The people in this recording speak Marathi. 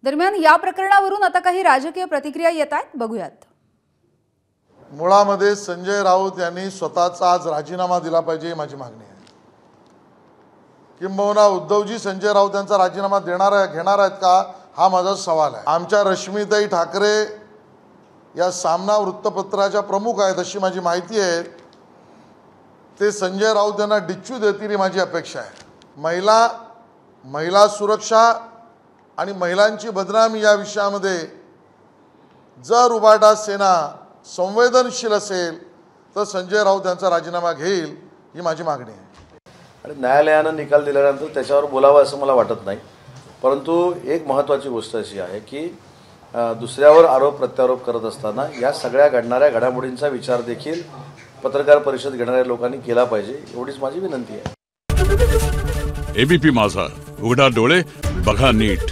दरम्यान या प्रकरणावरून आता काही राजकीय प्रतिक्रिया येत आहेत, बघूयात। मुळामध्ये संजय राऊत यांनी स्वतःचा आज राजीनामा दिला पाहिजे, माझी मागणी आहे। किंबहुना उद्धवजी संजय राऊत यांचा राजीनामा घेणार आहेत का, हा माझा सवाल आहे। आमच्या रश्मीताई ठाकरे या सामना वृत्तपत्राच्या प्रमुख आहेत अशी माझी माहिती आहे। ते संजय राऊत यांना डिच्चू देतील ही माझी अपेक्षा आहे। महिला सुरक्षा आणि महिलांची बदनामी या विषयामध्ये जर उबाटा सेना संवेदनशील असेल तर संजय राऊत यांचा राजीनामा घेईल ही माझी मागणी आहे। आणि न्यायालयाने निकाल दिल्यानंतर त्याच्यावर बोलावं असं मला वाटत नाही, परंतु एक महत्त्वाची गोष्ट अशी आहे की दुसऱ्यावर आरोप प्रत्यारोप करत असताना या सगळ्या घडणाऱ्या घडामोडींचा विचार देखील पत्रकार परिषद घेणाऱ्या लोकांनी केला पाहिजे, एवढीच माझी विनंती आहे। एबीपी माझा, उघडा डोळे बघा नीट।